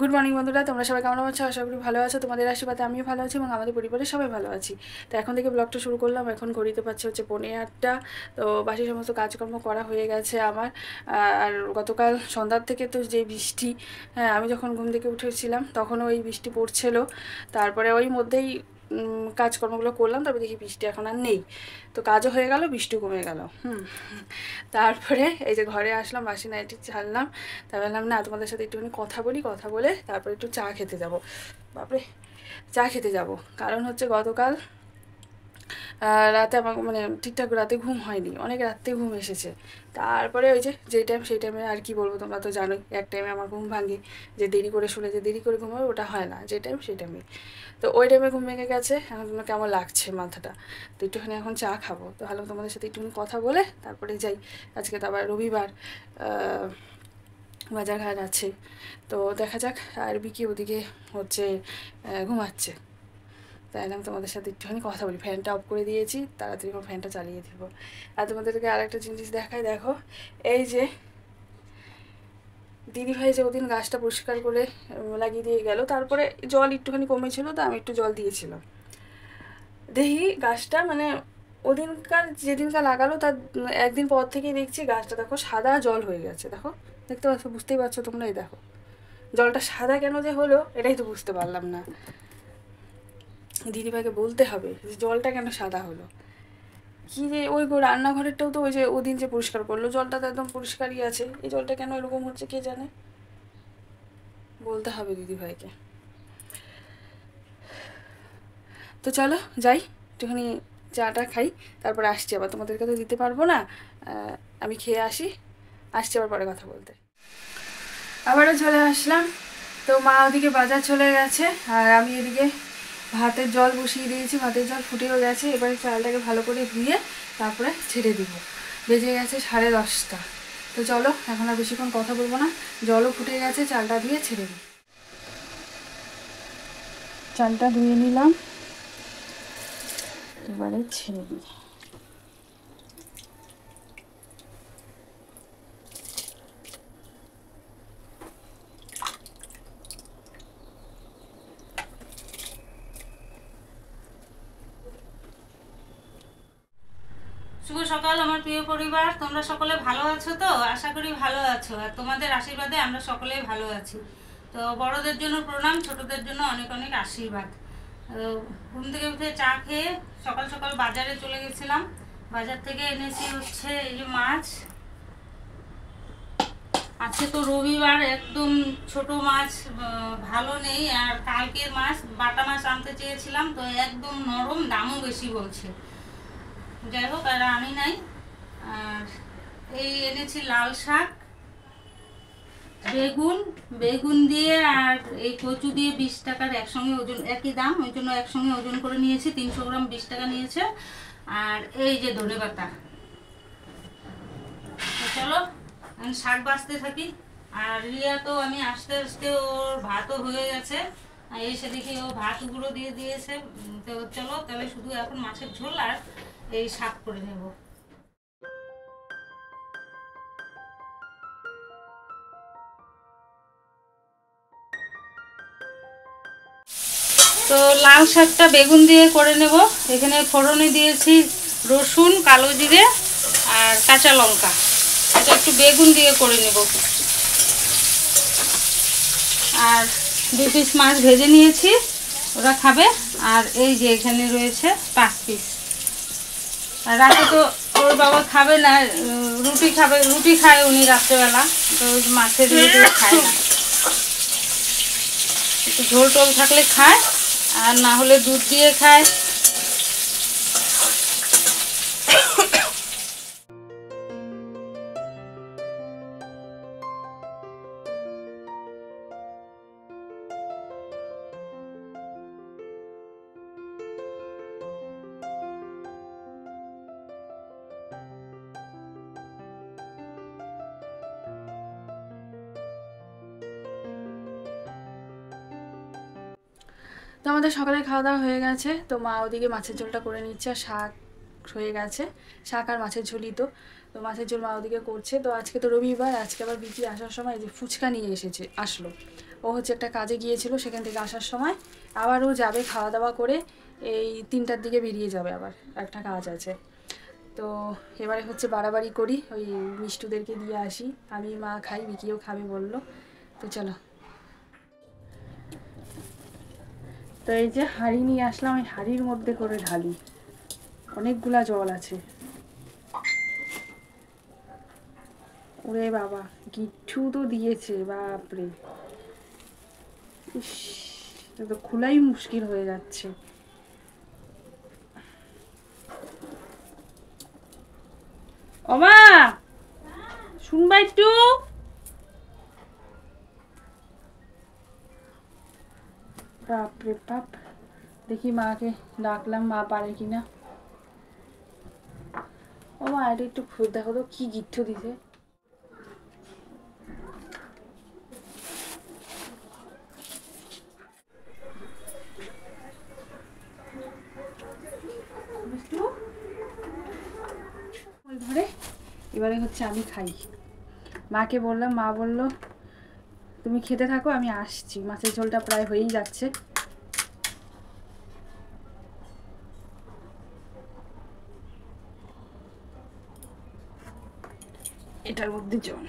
Good morning বন্ধুরা, তোমরা সবাই কেমন আছো? আশা করি ভালো আছো। তোমাদের আশীর্বাদে আমিও ভালো আছি এবং আমাদের পরিবারের সবাই ভালো আছি। তো এখন থেকে ব্লগটা শুরু করলাম। এখন ঘড়িতে পাচ্ছে হচ্ছে 8:45। তো বাসি সমস্ত কাজকর্ম করা হয়ে গেছে আমার। আর গতকাল সন্ধ্যার থেকে তো যে বৃষ্টি, হ্যাঁ, আমি যখন ঘুম থেকে উঠেছিলাম তখনও ওই বৃষ্টি পড়ছিল। তারপরে ওই মধ্যেই কাজকর্মগুলো করলাম, তারপরে দেখি বৃষ্টি এখন আর নেই। তো কাজও হয়ে গেল, বৃষ্টিও কমে গেল। তারপরে এই যে ঘরে আসলাম, বাসি নাইটি ছাড়লাম। তা বললাম না, তোমাদের সাথে একটুখানি কথা বলি, কথা বলে তারপরে একটু চা খেতে যাব। বাপরে, চা খেতে যাব কারণ হচ্ছে গতকাল রাতে আমার মানে ঠিকঠাক রাতে ঘুম হয়নি, অনেক রাত্রে ঘুম এসেছে। তারপরে ওই যে যেই টাইম সেই টাইমে আর কি বলবো, তোমরা তো জানোই এক টাইমে আমার ঘুম ভাঙে, যে দেরি করে শুনে যে দেরি করে ঘুম হবে ওটা হয় না, যে টাইম সেই টাইমে। তো ওই টাইমে ঘুম ভেঙে গেছে, এখন কেমন লাগছে মাথাটা। তো একটুখানি এখন চা খাবো, তো ভালো তোমাদের সাথে একটুখানি কথা বলে তারপরে যাই। আজকে তো আবার রবিবার, বাজার ঘাট আছে। তো দেখা যাক। আর বিকি ওদিকে হচ্ছে ঘুমাচ্ছে। তাই আমি তোমাদের সাথে একটুখানি কথা বলি। ফ্যানটা অফ করে দিয়েছি, তাড়াতাড়ি করে ফ্যানটা চালিয়ে দিব। আর তোমাদেরকে আরেকটা জিনিস দেখাই, দেখো এই যে দিদিভাই যে ওদিন গাছটা পরিষ্কার করে লাগিয়ে দিয়ে গেল, তারপরে জল একটুখানি কমেছিল, তো আমি একটু জল দিয়েছিলাম। দেখি গাছটা মানে ওদিনকার যেদিনকার লাগালো তার একদিন পর থেকেই দেখছি গাছটা দেখো সাদা জল হয়ে গেছে। দেখো, দেখতে পাচ্ছ, বুঝতেই পারছো তোমরা। এই দেখো জলটা সাদা কেন যে হলো এটাই তো বুঝতে পারলাম না। দিদিভাইকে বলতে হবে যে জলটা কেন সাদা হলো। কী যে ওই রান্নাঘরেরটাও তো ওই যে ওদিন যে পরিষ্কার করলো, জলটা তো একদম পরিষ্কারই আছে, এই জলটা কেন এরকম হচ্ছে কে জানে। বলতে হবে দিদিভাইকে। তো চলো যাই, একটুখানি চাটা খাই, তারপর আসছি। আবার তোমাদেরকে তো দিতে পারবো না, আমি খেয়ে আসছি আবার পরে কথা বলতে। আবারও চলে আসলাম। তো মা ওদিকে বাজার চলে গেছে আর আমি এদিকে ভাতের জল বসিয়ে দিয়েছি। ভাতের জল ফুটেও গেছে, এবারে চালটাকে ভালো করে ধুয়ে তারপরে ছেড়ে দিব। বেজে গেছে 10:30। তো চলো, এখন আর বেশিক্ষণ কথা বলবো না, জলও ফুটে গেছে, চালটা ধুয়ে ছেড়ে দিই। চালটা ধুয়ে নিলাম, এবারে ছেড়ে দিই। শুভ সকাল আমার প্রিয় পরিবার, তোমরা সকলে ভালো আছো তো? আশা করি ভালো আছো, আর তোমাদের আশীর্বাদে আমরা সকলেই ভালো আছি। তো বড়দের জন্য প্রণাম, ছোটদের জন্য অনেক অনেক আশীর্বাদ। ঘুম থেকে উঠে চা খেয়ে সকাল সকাল বাজারে চলে গেছিলাম। বাজার থেকে এনেছি হচ্ছে এই যে মাছ। আজকে তো রবিবার, একদম ছোট মাছ ভালো নেই। আর কালকের মাছ বাটা মাছ আনতে চেয়েছিলাম, তো একদম নরম, দামও বেশি বলছে। যাই হোক, আর আনি নাই। আর এই এনেছি লাল শাক, বেগুন, বেগুন দিয়ে আর এই কচু দিয়ে 20 টাকার একসঙ্গে ওজন, একই দাম, ওই জন্য একসঙ্গে ওজন করে নিয়েছি। 300 গ্রাম 20 টাকা নিয়েছে। আর এই যে ধনেপাতা। তো চলো আমি শাক বাছতে থাকি। আর রিয়া তো আমি আস্তে আস্তে ওর ভাতও হয়ে গেছে, এসে দেখি ও ভাতগুলো দিয়ে দিয়েছে। তো চলো তাহলে শুধু এখন মাছের ঝোল আর এই শাক করে নেবো। তো লাল শাকটা বেগুন দিয়ে করে নেব। এখানে ফোড়নে দিয়েছি রসুন, কালো জিরে আর কাঁচা লঙ্কা। এটা একটু বেগুন দিয়ে করে নেব। আর 2 পিস মাছ ভেজে নিয়েছি, ওরা খাবে। আর এই যে এখানে রয়েছে 5 পিস। আর রাতে তো ওর বাবা খাবে না, রুটি খাবে, রুটি খায় উনি রাত্রেবেলা। তো মাছের রুটি খায় না, একটু ঝোল টোল থাকলে খায়, আর না হলে দুধ দিয়ে খায়। তো আমাদের সকালে খাওয়া দাওয়া হয়ে গেছে। তো মা ওদিকে মাছের ঝোলটা করে নিচ্ছে, আর শাক হয়ে গেছে, শাক আর মাছের ঝোলই। তো তো মাছের ঝোল মা ওদিকে করছে। তো আজকে তো রবিবার, আজকে আবার বিকি আসার সময় যে ফুচকা নিয়ে আসলো। ও হচ্ছে একটা কাজে গিয়েছিল, সেখান থেকে আসার সময় আবার ও যাবে খাওয়া দাওয়া করে, এই 3টার দিকে বেরিয়ে যাবে, আবার একটা কাজ আছে। তো এবারে হচ্ছে বাড়াবাড়ি করি, ওই মিষ্টুদেরকে দিয়ে আসি, আমি মা খাই, বিকিও খাবে বললো। তো চলো। তো এই যে হাঁড়ি নিয়ে আসলাম, এই হাঁড়ির মধ্যে করে ঢালি, অনেকগুলা জল আছে। ওরে বাবা, গিট্টু তো দিয়েছে, বাপরে, ইস, এটা তো খোলাই মুশকিল হয়ে যাচ্ছে। ওমা, শুনবা একটু। বাপরে বাপ, দেখি মাকে ডাকলাম, মা পারে কিনা। ও মা, এটা একটু দেখো তো কি গিট্টু দিছে। ধরে এবারে হচ্ছে আমি খাই। মাকে বললাম, মা বলল তুমি খেতে থাকো, আমি আসছি, মাছের ঝোলটা প্রায় হয়েই যাচ্ছে। এটার মধ্যে জল।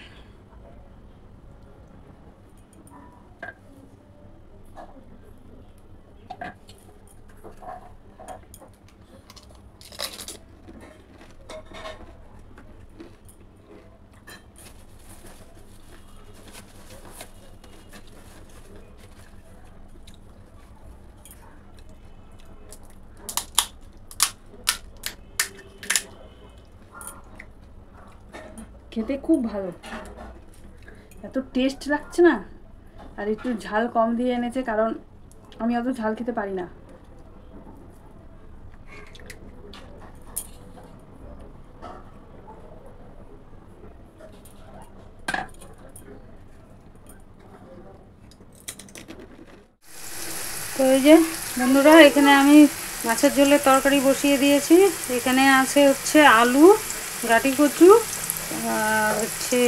খেতে খুব ভালো, এত টেস্ট লাগছে না। আর একটু ঝাল কম দিয়ে এনেছে, কারণ আমি অত ঝাল খেতে পারি না। তো এই যে বন্ধুরা, এখানে আমি মাছের ঝোলের তরকারি বসিয়ে দিয়েছি। এখানে আছে হচ্ছে আলু, গাটি কচু, আর হচ্ছে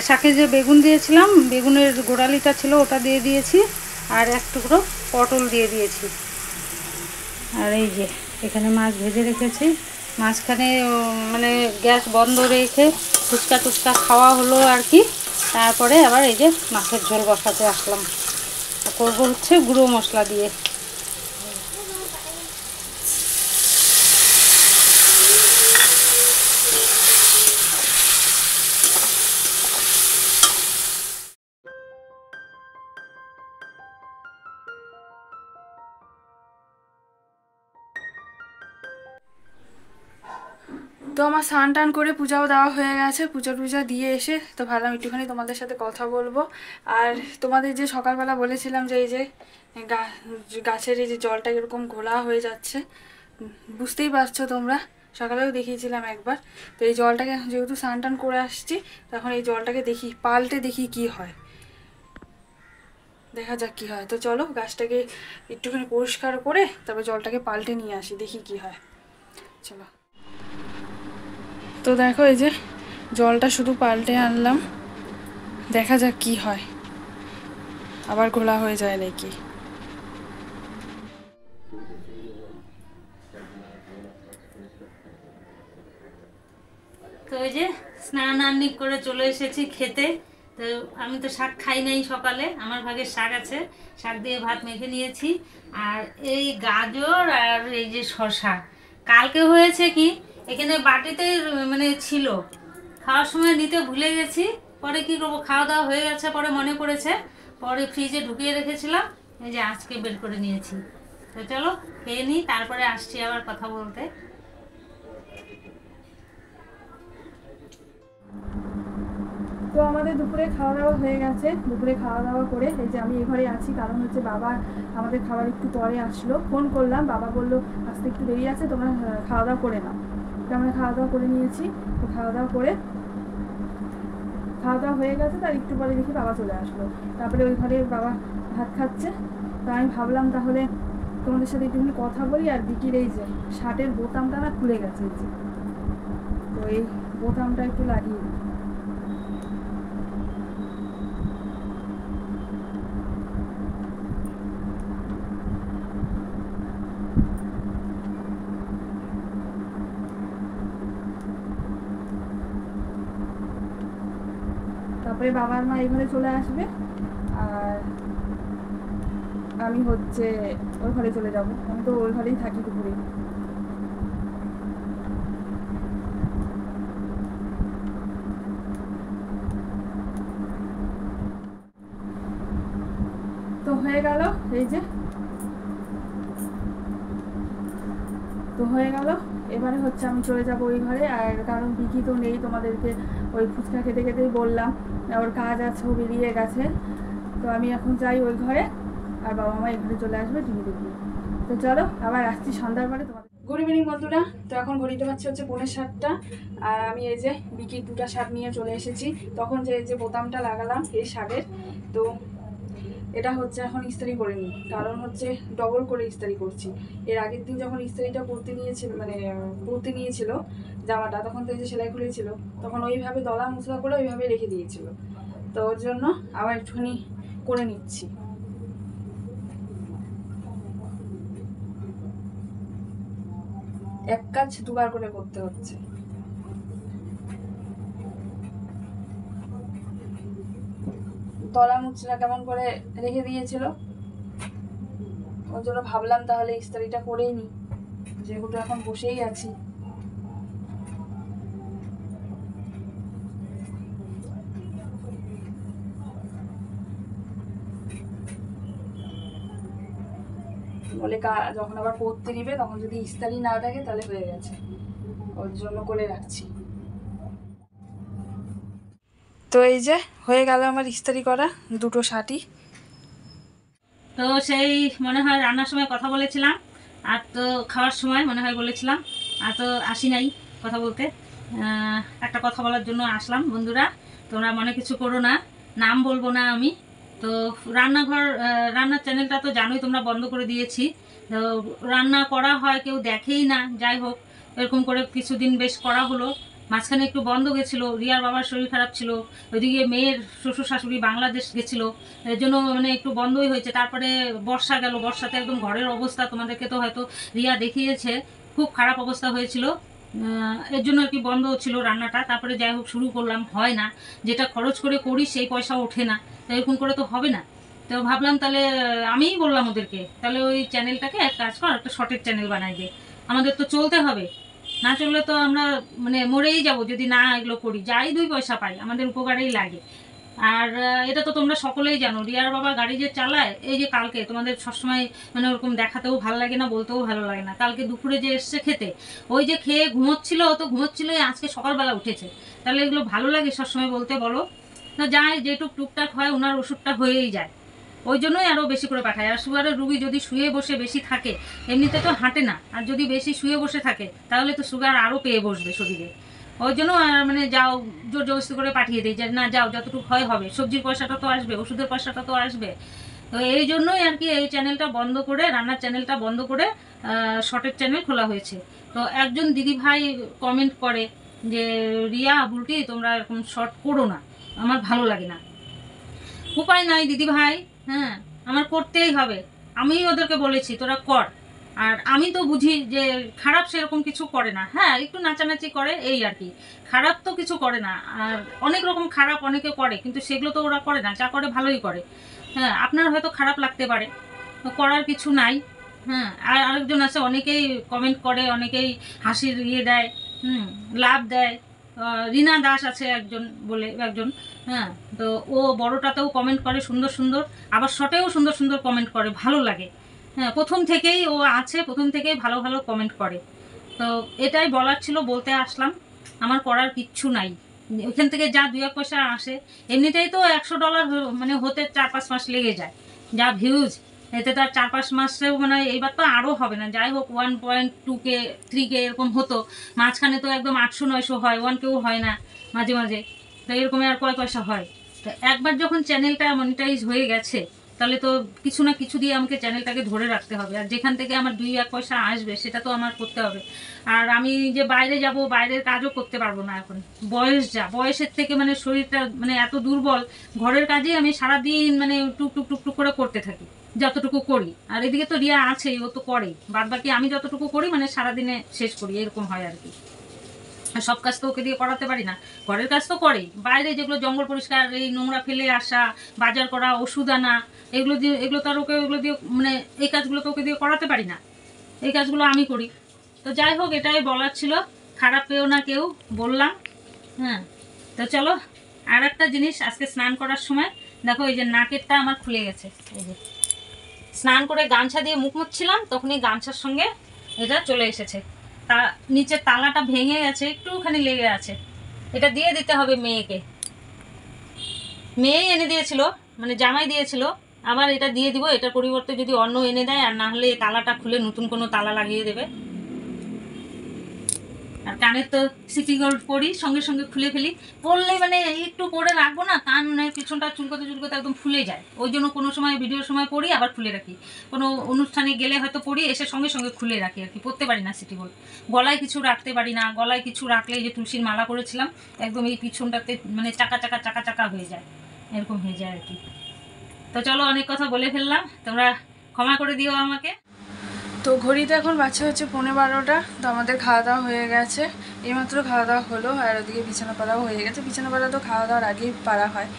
শাকে যে বেগুন দিয়েছিলাম, বেগুনের গোড়ালিটা ছিল ওটা দিয়ে দিয়েছি, আর এক টুকরো পটল দিয়ে দিয়েছি। আর এই যে এখানে মাছ ভেজে রেখেছি। মাঝখানে মানে গ্যাস বন্ধ রেখে ফুচকা টুচকা খাওয়া হলো আর কি। তারপরে আবার এই যে মাছের ঝোল বসাতে আসলাম, করবো হচ্ছে গুঁড়ো মশলা দিয়ে। তো আমার স্নান টান করে পূজাও দেওয়া হয়ে গেছে, পূজা দিয়ে এসে তো ভাবলাম একটুখানি তোমাদের সাথে কথা বলবো। আর তোমাদের যে সকালবেলা বলেছিলাম যে এই যে গাছের এই যে জলটা এরকম ঘোলা হয়ে যাচ্ছে, বুঝতেই পারছো তোমরা, সকালেও দেখিয়েছিলাম একবার। তো এই জলটাকে যেহেতু স্নান টান করে আসছি, তখন এই জলটাকে পাল্টে দেখি কি হয়, দেখা যাক কি হয়। তো চলো গাছটাকে একটুখানি পরিষ্কার করে তারপর জলটাকে পাল্টে নিয়ে আসি, দেখি কি হয়, চলো। তো দেখো এই যে জলটা শুধু পাল্টে আনলাম, দেখা যাক কি হয়, আবার ঘোলা হয়ে যায় নাকি। তো এই যে স্নান আন্নি করে চলে এসেছি খেতে। তো আমি তো শাক খাই নাই সকালে, আমার ভাগের শাক আছে, শাক দিয়ে ভাত মেখে নিয়েছি। আর এই গাজর আর এই যে শসা কালকে হয়েছে কি, এখানে বাটিতে মানে ছিল, খাওয়ার সময় নিতে ভুলে গেছি। পরে কি করবো, খাওয়া দাওয়া হয়ে গেছে, পরে মনে পড়েছে, পরে ফ্রিজে ঢুকিয়ে রেখেছিলাম, এই যে আজকে বের করে নিয়েছি। তো চলো খেয়ে নিই, তারপরে আসছি আবার কথা বলতে। তো আমাদের দুপুরে খাওয়া দাওয়া হয়ে গেছে। দুপুরে খাওয়া দাওয়া করে এই যে আমি এই ঘরে আছি, কারণ হচ্ছে বাবা আমাদের খাবার একটু পরে আসলো, ফোন করলাম, বাবা বললো আসতে একটু দেরি আছে, তোমরা খাওয়া দাওয়া করে নাও। তো আমরা খাওয়া দাওয়া করে নিয়েছি। তো খাওয়া দাওয়া হয়ে গেছে, তার একটু পরে দেখি বাবা চলে আসলো। তারপরে ওই ঘরে বাবা ভাত খাচ্ছে। তো আমি ভাবলাম তাহলে তোমাদের সাথে একটুখানি কথা বলি। আর বিকির এই যে শার্টের বোতামটা না খুলে গেছে, এই যে, তো এই বোতামটা একটু লাগিয়ে দিই। তারপরে বাবার মা এই ঘরে চলে আসবে, আর আমি হচ্ছে ওই ঘরে চলে যাব। আমি তো ওই ঘরেই থাকি দুপুরে। তো হয়ে গেল, এই যে তো হয়ে গেল। এবারে হচ্ছে আমি চলে যাব ওই ঘরে। আর কারণ বিকি তো নেই, তোমাদেরকে ওই ফুচকা খেতে খেতেই বললাম, ওর কাজ আছে, ও বেরিয়ে গেছে। তো আমি এখন যাই ওই ঘরে, আর বাবা মা এই ঘরে চলে আসবে টিভি দেখি। তো চলো আবার আসছি সন্ধ্যার পরে তোমাদের। গুড ইভিনিং বন্ধুরা। তো এখন ঘড়িতে পাচ্ছি হচ্ছে 6:45, আর আমি এই যে বিকির 2টা শার্ট নিয়ে চলে এসেছি। তখন যে বোতামটা লাগালাম এই শার্টের, তো এটা হচ্ছে এখন ইস্ত্রি করে নিই, কারণ হচ্ছে ডবল করে ইস্ত্রি করছি। এর আগের দিন যখন ইস্ত্রিটা করতে নিয়েছিল জামাটা, তখন তো এই যে সেলাই খুলেছিল, তখন ওইভাবে দলা মুসলা করে ওইভাবে রেখে দিয়েছিল। তো ওর জন্য আবার একটুখানি করে নিচ্ছি। এক কাজ দুবার করে করতে হচ্ছে। তলা মুচড়া কেমন করে রেখে দিয়েছিল, ওর জন্য ভাবলাম তাহলে ইস্ত্রিটা করেই নি, যেহেতু এখন বসেই আছি। বলে যখন আবার পড়তে নিবে তখন যদি ইস্ত্রি না থাকে তাহলে হয়ে গেছে, ওর জন্য করে রাখছি। তো এই যে হয়ে গেল আমার ইস্ত্রি করা 2টো শার্টই। তো সেই মনে হয় রান্নার সময় কথা বলেছিলাম, আর তো খাওয়ার সময় মনে হয় বলেছিলাম, আর তো আসি নাই কথা বলতে। একটা কথা বলার জন্য আসলাম বন্ধুরা, তোমরা মনে কিছু করো না, নাম বলবো না আমি। তো রান্নার চ্যানেলটা তো জানোই তোমরা, বন্ধ করে দিয়েছি। তো রান্না করা হয় কেউ দেখেই না, যাই হোক এরকম করে কিছুদিন বেশ করা হলো। মাঝখানে একটু বন্ধ গেছিলো, রিয়ার বাবার শরীর খারাপ ছিল, ওইদিকে মেয়ের শ্বশুর শাশুড়ি বাংলাদেশ গেছিলো, এর জন্য মানে একটু বন্ধই হয়েছে। তারপরে বর্ষা গেল, বর্ষাতে একদম ঘরের অবস্থা তোমাদেরকে তো হয়তো রিয়া দেখিয়েছে, খুব খারাপ অবস্থা হয়েছিল। এর জন্য আর কি বন্ধ ছিল রান্নাটা। তারপরে যাই হোক শুরু করলাম, হয় না, যেটা খরচ করে করি সেই পয়সা ওঠে না, তো এরকম করে তো হবে না। তো ভাবলাম তাহলে আমিই বললাম ওদেরকে, তাহলে ওই চ্যানেলটাকে এক কাজ কর, একটা শর্টের চ্যানেল বানাই দে, আমাদের তো চলতে হবে, না চললে তো আমরা মানে মরেই যাব যদি না এগুলো করি। যাই 2 পয়সা পাই আমাদের উপকারেই লাগে। আর এটা তো তোমরা সকলেই জানো, রিয়ার বাবা গাড়ি যে চালায়, এই যে কালকে তোমাদের সবসময় মানে ওরকম দেখাতেও ভালো লাগে না, বলতেও ভালো লাগে না, কালকে দুপুরে যে এসছে খেতে, ওই যে খেয়ে ঘুমোচ্ছিল, তো ঘুমোচ্ছিল, আজকে সকালবেলা উঠেছে, তাহলে এগুলো ভালো লাগে সবসময় বলতে বলো? না যায় যেটুক টুকটাক হয়, ওনার ওষুধটা হয়েই যায়, ওই জন্যই আরও বেশি করে পাঠায়। আর সুগারের রুগী যদি শুয়ে বসে বেশি থাকে, এমনিতে তো হাঁটে না, আর যদি বেশি শুয়ে বসে থাকে তাহলে তো সুগার আরও পেয়ে বসবে শরীরে। ওই জন্য মানে যাও, জোর জবরদস্তি করে পাঠিয়ে দিই যে না যাও, যতটুকু হয় হবে, সবজির পয়সাটা তো আসবে, ওষুধের পয়সাটা তো আসবে। তো এই জন্যই আর কি এই চ্যানেলটা বন্ধ করে, রান্নার চ্যানেলটা বন্ধ করে শর্টের চ্যানেল খোলা হয়েছে। তো একজন দিদিভাই কমেন্ট করে যে রিয়া বুলটি তোমরা এরকম শর্ট করো না, আমার ভালো লাগে না। উপায় নাই দিদিভাই, হ্যাঁ আমার করতেই হবে, আমি ওদেরকে বলেছি তোরা কর। আর আমি তো বুঝি যে খারাপ সেরকম কিছু করে না, হ্যাঁ একটু নাচানাচি করে এই আর কি, খারাপ তো কিছু করে না। আর অনেক রকম খারাপ অনেকে করে, কিন্তু সেগুলো তো ওরা করে না, যা করে ভালোই করে। হ্যাঁ আপনার হয়তো খারাপ লাগতে পারে, করার কিছু নাই। হ্যাঁ আর আরেকজন আছে, অনেকেই কমেন্ট করে, অনেকেই হাসির দেয়, লাভ দেয়। রিনা দাস আছে একজন বলে একজন, হ্যাঁ তো ও বড়টাতেও কমেন্ট করে সুন্দর সুন্দর, আবার শর্টেও সুন্দর সুন্দর কমেন্ট করে, ভালো লাগে। হ্যাঁ প্রথম থেকেই ও আছে, প্রথম থেকেই ভালো ভালো কমেন্ট করে। তো এটাই বলার ছিল, বলতে আসলাম, আমার করার কিচ্ছু নাই। ওইখান থেকে যা 2-1 পয়সা আসে, এমনিতেই তো $100 মানে হতে 4-5 মাস লেগে যায়, যা ভিউজ, এতে তো আর 4-5 মাসেও মানে এইবার তো আরও হবে না। যাই হোক 1.2K 3K এরকম হতো, মাঝখানে তো একদম 800-900 হয়, 1K হয় না মাঝে মাঝে। তো এরকম আর কয় পয়সা হয়। তো একবার যখন চ্যানেলটা মনিটাইজ হয়ে গেছে, তাহলে তো কিছু না কিছু দিয়ে আমাকে চ্যানেলটাকে ধরে রাখতে হবে, আর যেখান থেকে আমার 2-1 পয়সা আসবে সেটা তো আমার করতে হবে। আর আমি যে বাইরে যাব, বাইরের কাজও করতে পারবো না এখন, বয়সের থেকে মানে শরীরটা মানে এত দুর্বল, ঘরের কাজেই আমি সারাদিন মানে টুক টুক টুক টুক করে করতে থাকি যতটুকু করি। আর এদিকে তো রিয়া আছেই, ও তো করেই, বাদ বাকি আমি যতটুকু করি মানে সারাদিনে শেষ করি, এরকম হয় আর কি। সব কাজ তো ওকে দিয়ে করাতে পারি না, ঘরের কাজ তো করেই, বাইরে যেগুলো জঙ্গল পরিষ্কার, এই নোংরা ফেলে আসা, বাজার করা, ওষুধ আনা, এগুলো তো আর ওকে ওগুলো দিয়ে মানে এই কাজগুলো তো ওকে দিয়ে করাতে পারি না, এই কাজগুলো আমি করি। তো যাই হোক, এটাই বলার ছিল, খারাপ পেও না কেউ, বললাম। হ্যাঁ, তো চলো। আর একটা জিনিস, আজকে স্নান করার সময় দেখো এই যে নাকেরটা আমার খুলে গেছে, এই যে স্নান করে গামছা দিয়ে মুখ মুছছিলাম, তখনই গামছার সঙ্গে এটা চলে এসেছে, তা নিচের তালাটা ভেঙে গেছে, একটুখানি লেগে আছে। এটা দিয়ে দিতে হবে মেয়েকে, মেয়েই এনে দিয়েছিল, মানে জামাই দিয়েছিল, আবার এটা দিয়ে দিব। এটার পরিবর্তে যদি অন্য এনে দেয়, আর না হলে এই তালাটা খুলে নতুন কোনো তালা লাগিয়ে দেবে। আর কানের তো সিটি গোল্ড পরি, সঙ্গে সঙ্গে খুলে ফেলি, পরলে মানে একটু পরে রাখবো না, কানের পিছনটা চুলকোতে চুলকোতে একদম ফুলে যায়, ওই জন্য কোনো সময় ভিডিওর সময় পরি, আবার খুলে রাখি, কোনো অনুষ্ঠানে গেলে হয়তো পরি, এসে সঙ্গে সঙ্গে খুলে রাখি আর কি, পরতে পারি না সিটি গোল্ড। গলায় কিছু রাখতে পারি না, গলায় কিছু রাখলে এই যে তুলসীর মালা করেছিলাম, একদম এই পিছনটাতে মানে চাকা চাকা চাকা চাকা হয়ে যায়, এরকম হয়ে যায় আর কি। তো চলো, অনেক কথা বলে ফেললাম, তোমরা ক্ষমা করে দিও আমাকে। তো ঘড়িতে এখন বাচ্চা হচ্ছে 11:15, তো আমাদের খাওয়া দাওয়া হয়ে গেছে, এইমাত্র খাওয়া দাওয়া হলো, আর ওদিকে বিছানা পাড়াও হয়ে গেছে। বিছানা পাড়া তো খাওয়া দাওয়ার আগেই পাড়া হয়।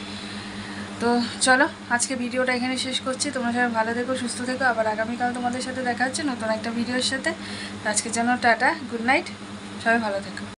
তো চলো, আজকে ভিডিওটা এখানে শেষ করছি। তোমরা সবাই ভালো থেকো, সুস্থ থেকো, আবার আগামীকাল তোমাদের সাথে দেখা হচ্ছে নতুন একটা ভিডিওর সাথে। আজকের জন্য টাটা, গুড নাইট, সবাই ভালো থেকো।